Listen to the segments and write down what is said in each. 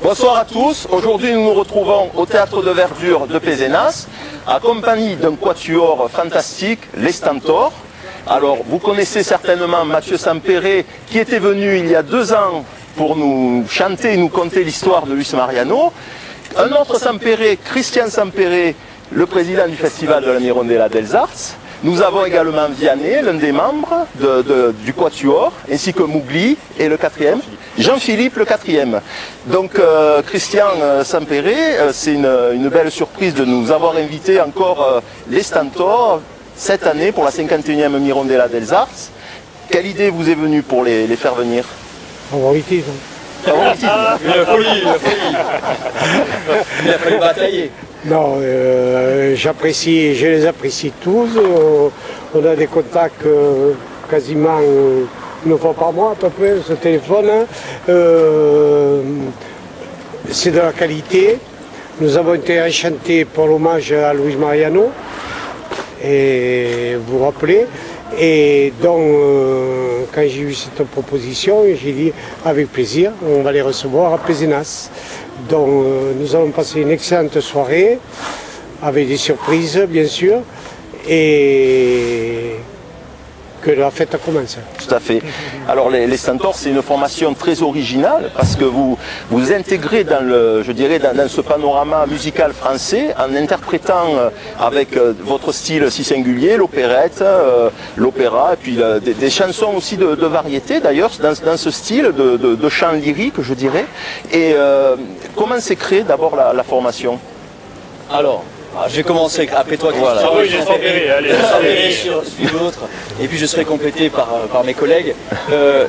Bonsoir à tous, aujourd'hui nous nous retrouvons au Théâtre de Verdure de Pézenas, accompagné d'un quatuor fantastique, les Stentors. Alors vous connaissez certainement Mathieu Sampere qui était venu il y a 2 ans pour nous chanter et nous conter l'histoire de Luis Mariano. Un autre Sampere, Christian Sampere, le président du Festival de la Mirondella dels Arts. Nous avons également Vianney, l'un des membres du Quatuor, ainsi que Mougli et le 4e, Jean-Philippe le 4e. Donc Christian Sampere, c'est une belle surprise de nous avoir invité encore les Stentors cette année pour la 51e Mirondella dels Arts. Quelle idée vous est venue pour les faire venir? Favoritisme. Favoritisme. La folie. Il a fallu batailler. Non, j'apprécie, je les apprécie tous. On a des contacts quasiment une fois par mois à peu près, ce téléphone. C'est de la qualité. Nous avons été enchantés pour l'hommage à Luis Mariano. Et vous vous rappelez. Et donc, quand j'ai eu cette proposition, j'ai dit avec plaisir, on va les recevoir à Pézenas. Donc, nous allons passer une excellente soirée, avec des surprises, bien sûr, et que la fête commence. Tout à fait. Alors les Stentors, c'est une formation très originale parce que vous intégrez dans dans ce panorama musical français en interprétant avec votre style si singulier, l'opérette, l'opéra, et puis des chansons aussi de variété d'ailleurs, dans ce style de chant lyrique, je dirais. Et comment s'est créée d'abord la formation? Alors, je vais commencer après toi, Christian. Voilà. Ah oui, j'ai Sampere sur l'autre. Et puis je serai complété par mes collègues.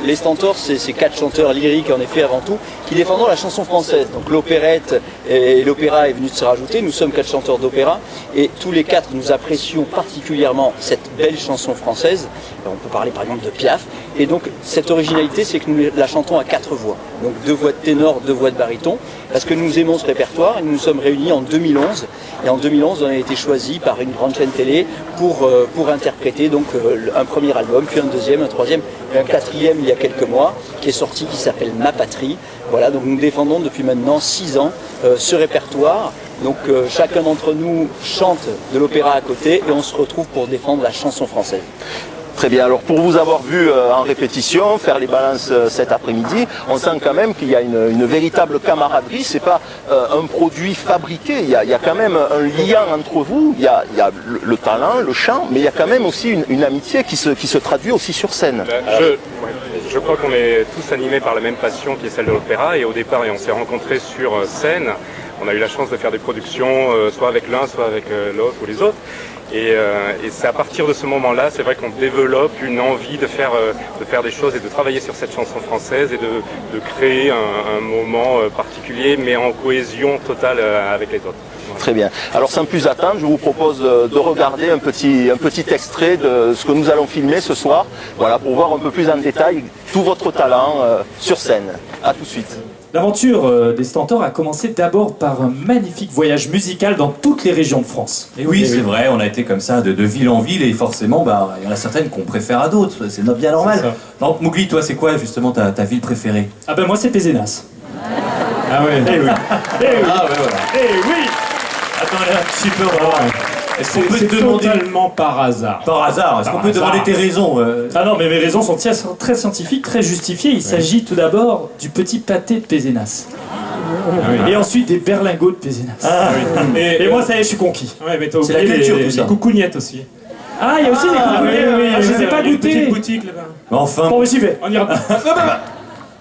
Les Stentors, c'est 4 chanteurs lyriques en effet avant tout, qui défendent la chanson française. Donc l'opérette et l'opéra est venu de se rajouter. Nous sommes 4 chanteurs d'opéra et tous les 4 nous apprécions particulièrement cette belle chanson française. On peut parler par exemple de Piaf. Et donc cette originalité, c'est que nous la chantons à 4 voix. Donc 2 voix de ténor, 2 voix de baryton. Parce que nous aimons ce répertoire et nous nous sommes réunis en 2011. Et en 2011, on a été choisi par une grande chaîne télé pour interpréter donc un premier album, puis un deuxième, un troisième, et un 4e il y a quelques mois, qui est sorti, qui s'appelle Ma Patrie. Voilà, donc nous défendons depuis maintenant 6 ans ce répertoire. Donc chacun d'entre nous chante de l'opéra à côté et on se retrouve pour défendre la chanson française. Très bien, alors pour vous avoir vu en répétition, faire les balances cet après-midi, on sent quand même qu'il y a une véritable camaraderie, c'est pas un produit fabriqué, il y a quand même un lien entre vous, il y a le talent, le chant, mais il y a quand même aussi une amitié qui se traduit aussi sur scène. Je crois qu'on est tous animés par la même passion qui est celle de l'opéra, et au départ on s'est rencontrés sur scène, on a eu la chance de faire des productions soit avec l'un, soit avec l'autre ou les autres. Et c'est à partir de ce moment-là, c'est vrai qu'on développe une envie de faire des choses et de travailler sur cette chanson française et de créer un moment particulier, mais en cohésion totale avec les autres. Voilà. Très bien. Alors sans plus attendre, je vous propose de regarder un petit extrait de ce que nous allons filmer ce soir, voilà, pour voir un peu plus en détail tout votre talent sur scène. A tout de suite. L'aventure des Stentors a commencé d'abord par un magnifique voyage musical dans toutes les régions de France. Et oui, c'est vrai, on a été comme ça de ville en ville et forcément, il y en a certaines qu'on préfère à d'autres, c'est bien normal. Donc Mougli, toi, c'est quoi justement ta ville préférée? Ah ben moi c'est Pézenas. Ah ouais. Eh oui. Eh oui. Ah ouais, voilà. Eh oui. Attends, là, un petit peu, est-ce qu'on peut C'est te demander... totalement par hasard. Par hasard, est-ce qu'on peut demander tes raisons Ah non, mais mes raisons sont très scientifiques, très justifiées. Il s'agit tout d'abord du petit pâté de Pézenas. Et ensuite des berlingots de Pézenas. Et moi, ça y est, je suis conquis. Ouais, mais t'as C'est la oublié culture, tout les ça. coucougnettes aussi. Ah, il y a aussi des coucougnettes. Je les ai pas Une petite goûtées. boutique là-bas. Mais enfin, Bon, mais j'y vais. On ira.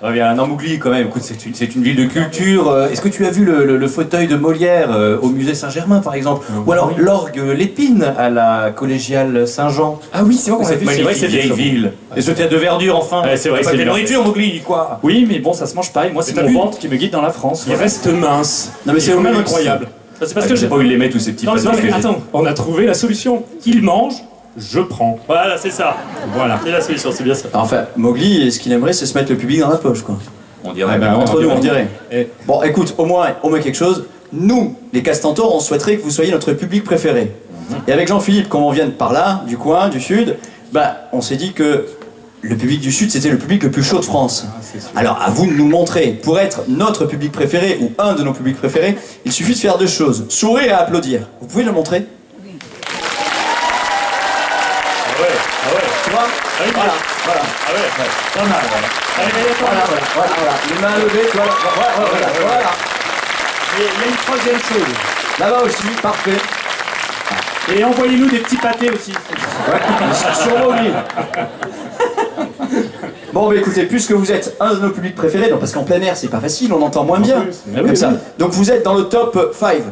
reviens, non Mougli quand même, écoute, c'est une ville de culture. Est-ce que tu as vu le fauteuil de Molière au musée Saint-Germain par exemple? Ou alors l'orgue Lépine à la collégiale Saint-Jean? Ah oui, c'est vrai qu'on a Cette vu. C'est vrai que magnifique c'était vieille très beau. ville. Et ce théâtre de verdure enfin. Ouais, c'est vrai que pas c'est de bien. nourriture Mougli, quoi. Oui, mais bon, ça se mange pareil. Moi, c'est t'as mon vu ventre qui me guide dans la France. Il reste mince. Non mais c'est quand même horrible. incroyable. Ça, c'est parce que j'ai pas eu de les mettre tous ces petits Non, mais pâtés c'est parce que, que j'ai. attends, on a trouvé la solution. Il mange, je prends. Voilà, c'est ça. Voilà. C'est la solution, c'est bien ça. Enfin, Mowgli, ce qu'il aimerait, c'est se mettre le public dans la poche, quoi. On dirait, Ah bah, entre nous, on dirait. Bon, écoute, au moins quelque chose. Nous, les Castentors, on souhaiterait que vous soyez notre public préféré. Et avec Jean-Philippe, comme on vient de par là, du coin, du sud, On s'est dit que le public du Sud, c'était le public le plus chaud de France. Alors, à vous de nous montrer. Pour être notre public préféré, ou un de nos publics préférés, il suffit de faire 2 choses. Sourire et applaudir. Vous pouvez le montrer? Oui. Ah ouais. Tu vois? Voilà. Ah ouais, pas mal, voilà. Voilà. Les mains levées, voilà. Et il y a une troisième chose. Là-bas aussi, parfait. Et envoyez-nous des petits pâtés aussi. Sur mobile. Bon, écoutez, puisque vous êtes un de nos publics préférés, donc parce qu'en plein air c'est pas facile, on entend moins bien. Comme ça. Donc vous êtes dans le top 5.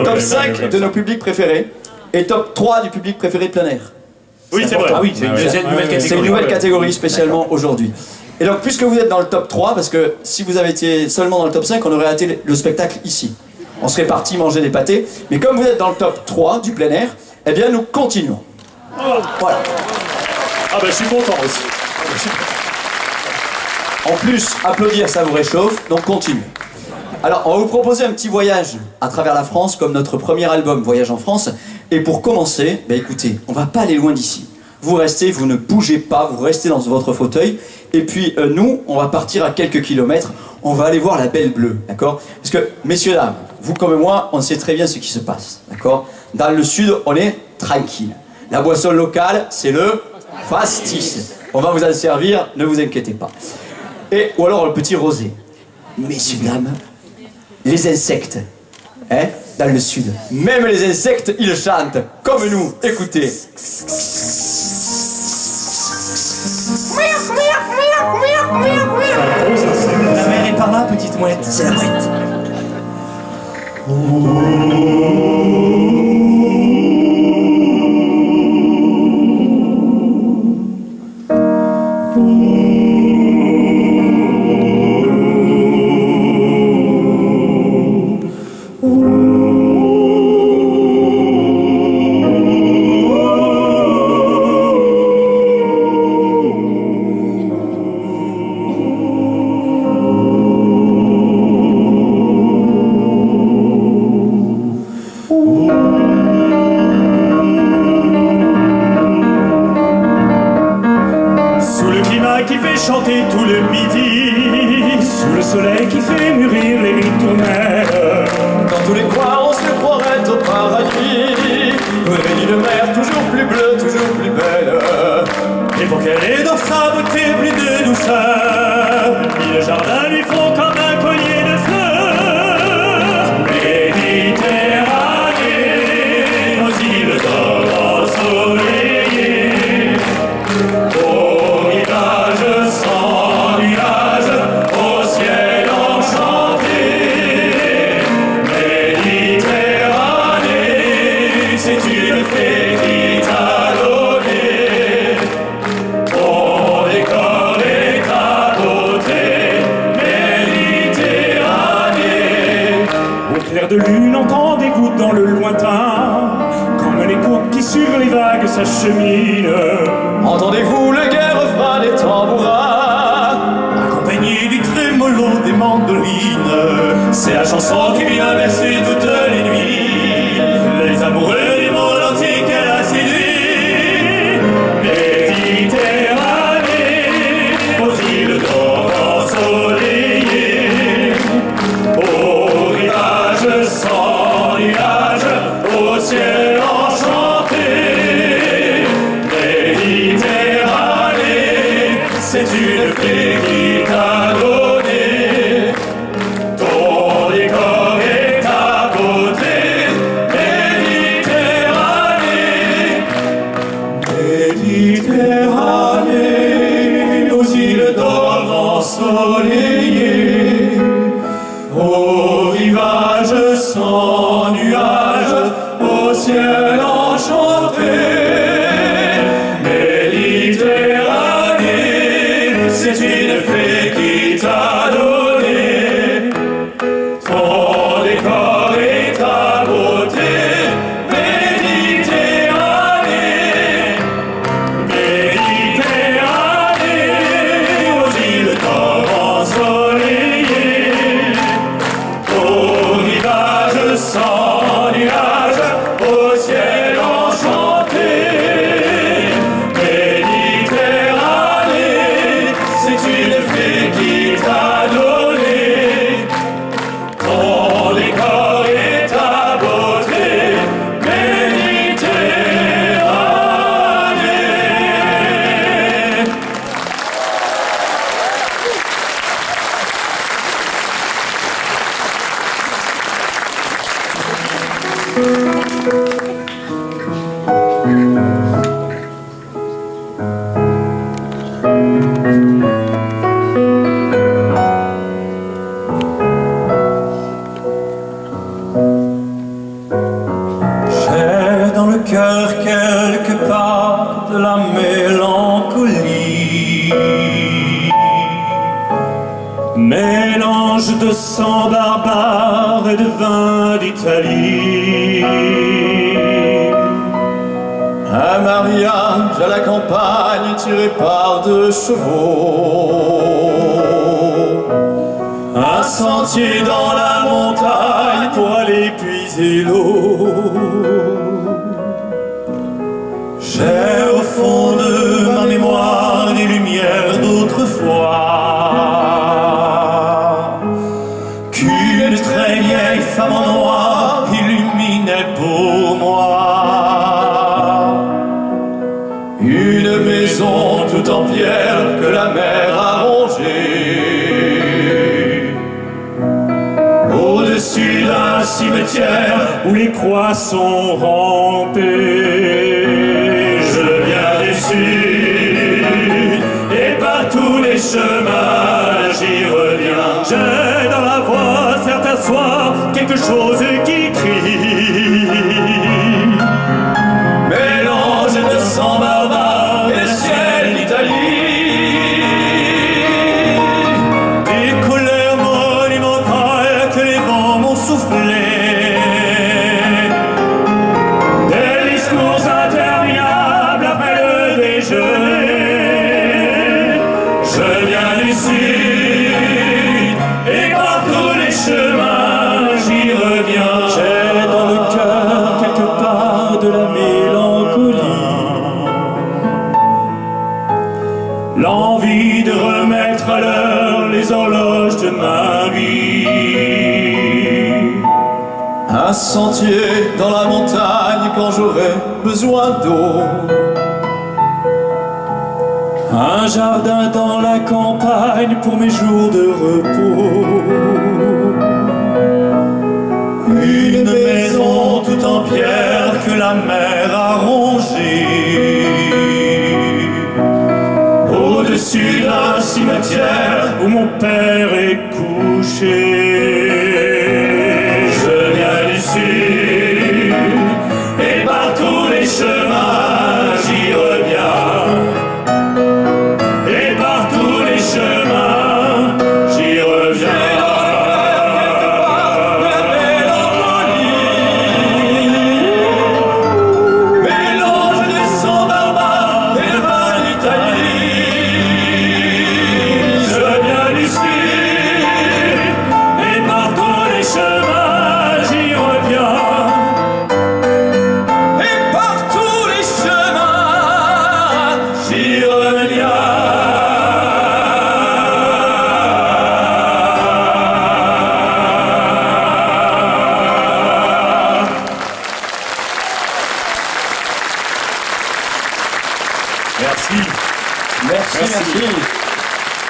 Top 5 de nos publics préférés. Et top 3 du public préféré de plein air. Oui, c'est vrai. Ah oui, c'est une nouvelle catégorie. C'est une nouvelle catégorie spécialement aujourd'hui. Et donc, puisque vous êtes dans le top 3, parce que si vous avez été seulement dans le top 5, on aurait raté le spectacle ici. On serait parti manger des pâtés. Mais comme vous êtes dans le top 3 du plein air, eh bien nous continuons. Voilà. Ah bah je suis content aussi. En plus, applaudir ça vous réchauffe, donc continue. Alors, on va vous proposer un petit voyage à travers la France, comme notre premier album, Voyage en France. Et pour commencer, écoutez, on va pas aller loin d'ici. Vous restez, vous ne bougez pas, vous restez dans votre fauteuil. Et puis, nous, on va partir à quelques kilomètres. On va aller voir la Belle Bleue, d'accord? Parce que, messieurs, dames, vous comme moi, on sait très bien ce qui se passe, d'accord? Dans le Sud, on est tranquille. La boisson locale, c'est le pastis. On va vous en servir, ne vous inquiétez pas. Ou alors le petit rosé. Messieurs, dames, les insectes, dans le Sud. Même les insectes, ils chantent, comme nous. Écoutez. La mer est par là, petite mouette. C'est la mouette. Chanter tout le midi, sous le soleil qui fait mûrir les ritournelles. Dans tous les coins, on se croirait au paradis. Une mer toujours plus bleue, toujours plus belle. Et pour qu'elle ait dans sa beauté plus de douceur, mille jardins lui font comme un collier de fleurs. Méditerranée, aux îles d'or ensoleillées, au rivage sans nuages, au ciel enchanté. Méditerranée, c'est une fée qui t'a donné ton décor et ta beauté. Méditerranée, au clair de lune, entend des gouttes dans le lointain, comme un écho qui sur les vagues s'achemine. Entendez-vous le gai refrain des tambourins, Accompagné du trémolo des mandolines, c'est la chanson qui vient bercer toutes les nuits les amoureux du monde entier qu'elle a séduit. Méditerranée, aux îles d'or ensoleillées, au rivage sans nuages, au ciel enchanté. Méditerranée, c'est une fée qui t'a donné ton décor et ta beauté. Méditerranée, aux îles d'or ensoleillées, au rivage sans nuages, au ciel enchanté. Méditerranée, c'est une fée qui t'a donné ton décor et ta beauté. Méditerranée, Méditerranée, aux îles d'or ensoleillées, au rivage sans nuages, au ciel enchanté. de sang barbare et de vin d'Italie. Un mariage à la campagne tiré par 2 chevaux. Un sentier dans la montagne pour aller puiser l'eau. J'ai au fond de ma mémoire des lumières d'autrefois qu'une très vieille femme en noir illuminait pour moi. Une maison toute en pierre que la mer a rongée. Au-dessus d'un cimetière où les croix sont rampées. Je viens du sud et par tous les chemins j'y reviens. J'ai dans la voix certains soirs quelque chose qui crie. Mélange de sang barbare et le ciel d'Italie. Des couleurs monumentales que les vents m'ont soufflé. Des discours interminables après le déjeuner. Je viens du sud et par tous les chemins j'y reviens. J'ai dans le cœur quelque part de la mélancolie. L'envie de remettre à l'heure les horloges de ma vie. Un sentier dans la montagne quand j'aurai besoin d'eau. Un jardin dans la campagne pour mes jours de repos. Une maison toute en pierre que la mer a rongée. Au-dessus d'un cimetière où mon père est couché. Je viens du sud et par tous les chemins j'y reviens. Et par tous les chemins j'y reviens. Mélange de sang barbare et de vin d'Italie. Je viens du sud et par tous les chemins j'y reviens. Et par tous les chemins J'y reviens. Merci. Merci.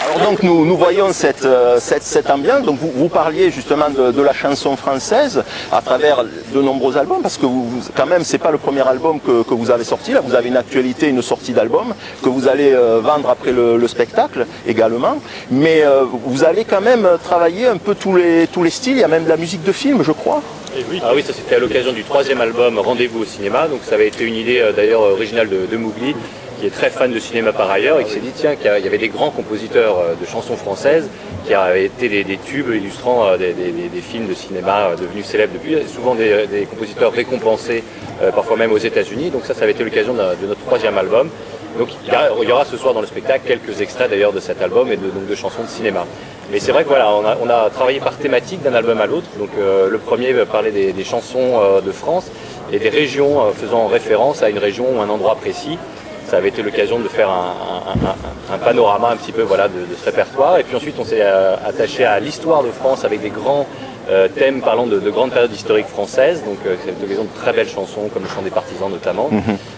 Alors donc nous voyons cette ambiance. Donc vous parliez justement de la chanson française à travers de nombreux albums, parce que quand même c'est pas le premier album que vous avez sorti. Là vous avez une actualité, une sortie d'album que vous allez vendre après le spectacle également. Mais vous allez quand même travailler un peu tous les styles. Il y a même de la musique de film, je crois. Ah oui, ça c'était à l'occasion du 3e album Rendez-vous au cinéma. Donc ça avait été une idée d'ailleurs originale de Mowgli, qui est très fan de cinéma par ailleurs et qui s'est dit tiens qu'il y avait des grands compositeurs de chansons françaises qui avaient été des tubes illustrant des films de cinéma devenus célèbres depuis, souvent des compositeurs récompensés parfois même aux États-Unis. Donc ça avait été l'occasion de notre 3e album. Donc il y aura ce soir dans le spectacle quelques extraits d'ailleurs de cet album et donc de chansons de cinéma. Mais c'est vrai que voilà, on a travaillé par thématique d'un album à l'autre. Donc le premier parlait des chansons de France et des régions faisant référence à une région ou un endroit précis. Ça avait été l'occasion de faire un panorama un petit peu voilà, de ce répertoire. Et puis ensuite on s'est attaché à l'histoire de France avec des grands thèmes parlant de grandes périodes historiques françaises. Donc c'est l'occasion de très belles chansons comme le chant des partisans notamment.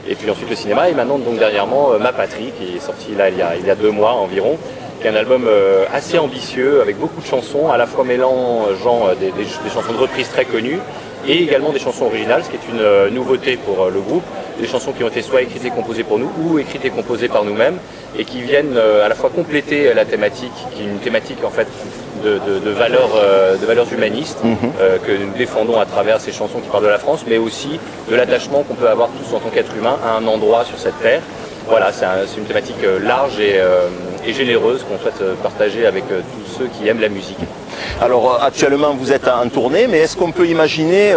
Et puis ensuite le cinéma et maintenant donc dernièrement Ma Patrie qui est sorti là il y a 2 mois environ. Qui est un album assez ambitieux avec beaucoup de chansons, à la fois mélangeant des chansons de reprise très connues et également des chansons originales, ce qui est une nouveauté pour le groupe. Des chansons qui ont été soit écrites et composées pour nous ou écrites et composées par nous-mêmes et qui viennent à la fois compléter la thématique, qui est une thématique en fait de valeurs humanistes que nous défendons à travers ces chansons qui parlent de la France, mais aussi de l'attachement qu'on peut avoir tous en tant qu'être humain à un endroit sur cette terre. Voilà, c'est une thématique large et généreuse qu'on souhaite partager avec tous ceux qui aiment la musique. Alors actuellement vous êtes en tournée, mais est-ce qu'on peut imaginer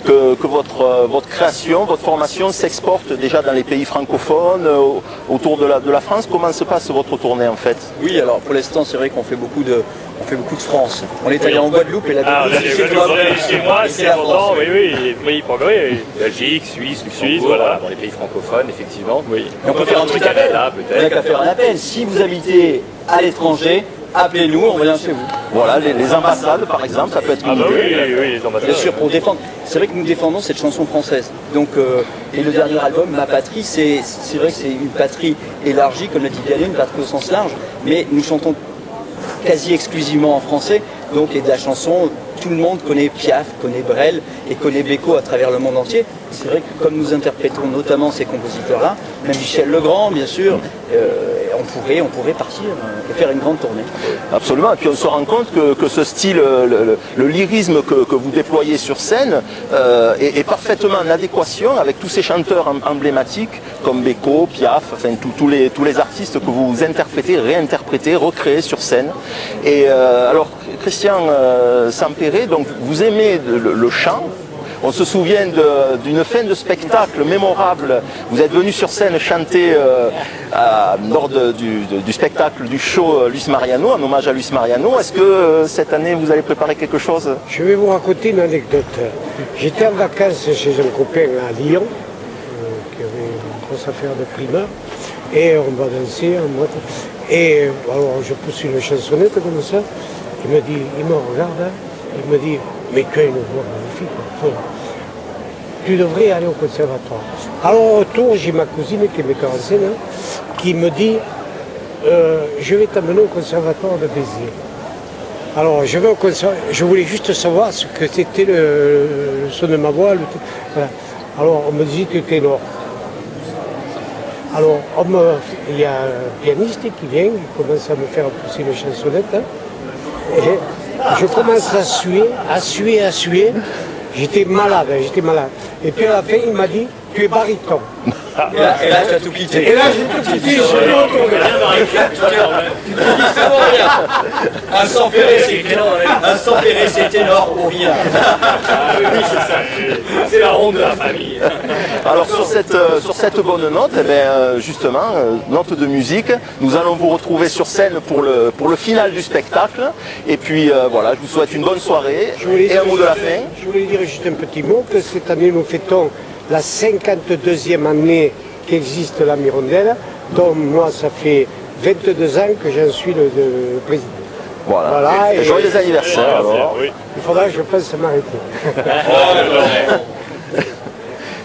que votre création, votre formation s'exporte déjà dans les pays francophones, autour de la France? Comment se passe votre tournée en fait? Oui, alors pour l'instant, c'est vrai qu'on fait beaucoup de France. On est allé en Guadeloupe et la Chez moi, c'est important, oui, Belgique, Suisse, voilà, dans les pays francophones, effectivement. Oui. Et on peut faire un truc appel. On n'a qu'à faire un appel. Si vous habitez à l'étranger, appelez-nous, on vient chez vous. Voilà, les ambassades par exemple, ça peut être une idée. Oui, les ambassades. Bien sûr, pour défendre. C'est vrai que nous défendons cette chanson française. Donc, et le dernier album, Ma Patrie, c'est vrai que c'est une patrie élargie, comme l'a dit Vianney, une patrie au sens large, mais nous chantons quasi exclusivement en français, donc et de la chanson, tout le monde connaît Piaf, connaît Brel et connaît Beko à travers le monde entier. C'est vrai que comme nous interprétons notamment ces compositeurs-là, même Michel Legrand bien sûr, on pourrait partir et faire une grande tournée. Absolument, et puis on se rend compte que ce style, le lyrisme que vous déployez sur scène est parfaitement en adéquation avec tous ces chanteurs emblématiques comme Beko, Piaf, enfin tous les artistes que vous interprétez, réinterprétez, recréez sur scène. Et alors Christian Sampere, donc vous aimez le chant. On se souvient d'une fin de spectacle mémorable. Vous êtes venu sur scène chanter lors du spectacle du show Luis Mariano, en hommage à Luis Mariano. Est-ce que cette année vous allez préparer quelque chose? Je vais vous raconter une anecdote. J'étais en vacances chez un copain à Lyon, qui avait une grosse affaire de primeur, et on va danser en boîte. Et alors je pousse une chansonnette comme ça, il me regarde, hein, il me dit, mais tu as une voix magnifique, tu devrais aller au conservatoire. Alors au retour, j'ai ma cousine qui est metteur en scène, qui me dit, je vais t'amener au conservatoire de Béziers. Alors je vais au conservatoire, je voulais juste savoir ce que c'était le son de ma voix. Voilà. Alors on me dit que tu es ténor. Alors il y a un pianiste qui vient, il commence à me faire pousser une chansonnette. Hein, et je commence à suer. J'étais malade. Et puis à la fin, il m'a dit, tu es baryton. Et là, tu as tout quitté. Et là, j'ai tout quitté, je suis retourné. Un sans Ferré, c'est ténor pour rien. Oui, c'est ça. C'est la ronde de la famille. Alors sur cette bonne note, eh bien, justement, note de musique, nous allons vous retrouver sur scène pour le final du spectacle. Et puis voilà, je vous souhaite une bonne soirée et un mot de la fin. Je voulais dire juste un petit mot, que cette année nous fêtons la 52e année qu'existe la Mirondelle, dont moi ça fait 22 ans que j'en suis le président. Voilà. Et joyeux anniversaire alors. Il faudra que je pense m'arrêter.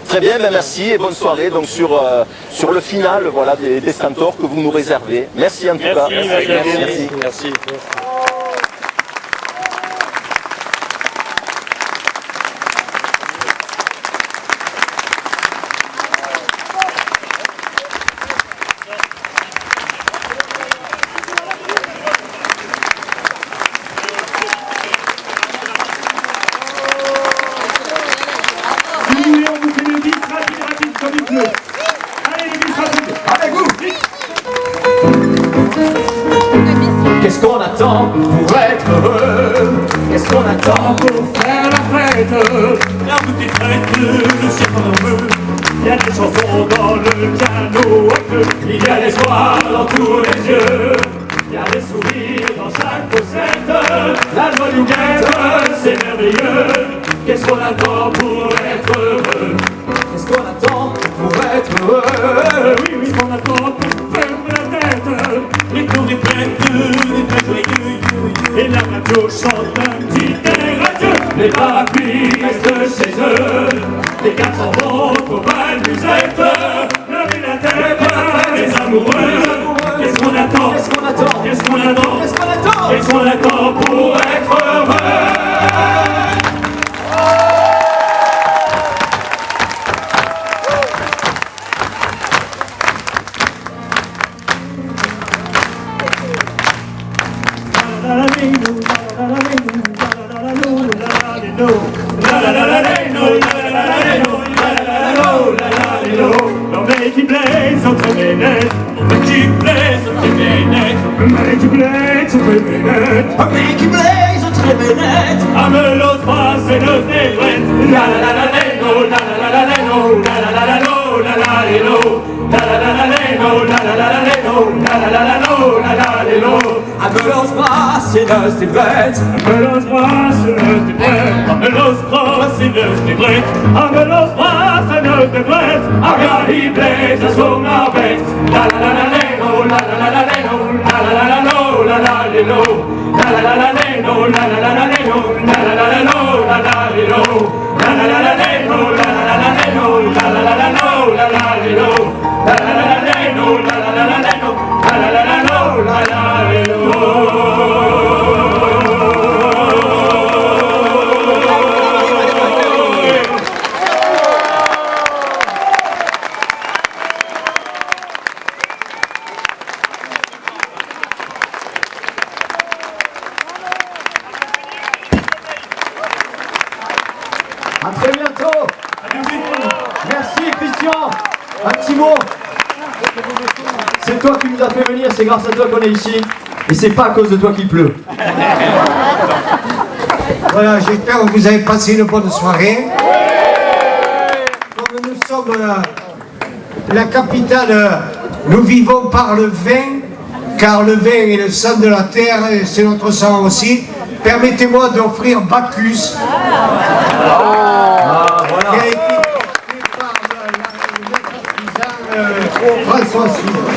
Très bien, ben merci et bonne soirée donc sur le final voilà, des Stantors que vous nous réservez. Merci en tout cas. Merci. Qu'est-ce qu'on attend pour être heureux? Qu'est-ce qu'on attend pour faire la fête? La route est faite, le ciel en veut. Il y a des chansons dans le piano. Il y a l'espoir dans tous les yeux. Il y a des sourires dans chaque fossette. La joie nous guette, c'est merveilleux. Qu'est-ce qu'on attend pour être heureux? Qu'est-ce qu'on attend pour être heureux? Oui, ce qu'on attend pour faire la tête. Les tours répètent des très joyeux. Et la radio chante un petit air adieu. Les parapluies restent chez eux. Les gars s'en vont pour bal musette. L'heure et la tête, les amoureux. Qu'est-ce qu'on attend? Qu'est-ce qu'on attend pour être heureux? Qui blaze entre mes nettes, qui blaze entre mes nettes, qui blaze entre mes nettes, qui blaze entre los bras et nos débrettes. Ame los bras et nos débrettes. Ame los bras et nos débrettes. Ame los bras et nos débrettes. Arrivé à son arbeit. La la la la leno, la la la la leno, la la la la lo, la la leno, la la la la leno, la la la la leno, la la la la lo, la la leno, la la la la leno, la la la la leno, la la la la lo, la la leno, la la la la leno, la la la la leno, la la la la lo, la la leno. À très bientôt. Merci Christian. Un petit mot. C'est toi qui nous as fait venir, c'est grâce à toi qu'on est ici. Et c'est pas à cause de toi qu'il pleut. Voilà, j'espère que vous avez passé une bonne soirée. Comme nous sommes la capitale, nous vivons par le vin, car le vin est le sang de la terre, et c'est notre sang aussi. Permettez-moi d'offrir Bacchus. Qui a été porté par François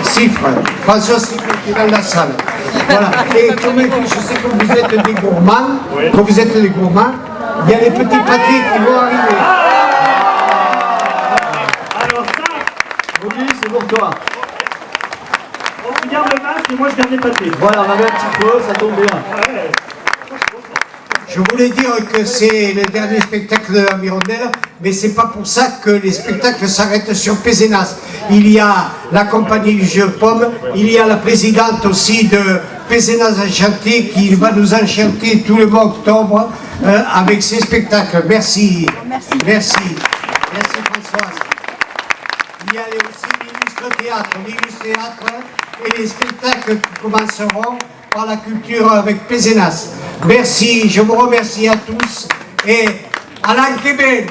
Siffre. François Siffre qui est dans la salle. Voilà. Et comme je sais que vous êtes des gourmands, il y a les petits pâtés qui vont arriver. Alors ça, Mowgli, c'est pour toi. on garde le masque et moi je garde les pâtés. Voilà, on avait un petit peu, ça tombe bien. Je voulais dire que c'est le dernier spectacle de la Mirondelle, mais c'est pas pour ça que les spectacles s'arrêtent sur Pézenas. Il y a la compagnie du Jeu Pomme, il y a la présidente aussi de Pézenas Enchanté qui va nous enchanter tout le mois d'octobre avec ses spectacles. Merci. Merci. Merci Françoise. Il y a aussi l'illustre théâtre et les spectacles qui commenceront par la culture avec Pézenas. Merci, je vous remercie à tous et Alain Keben.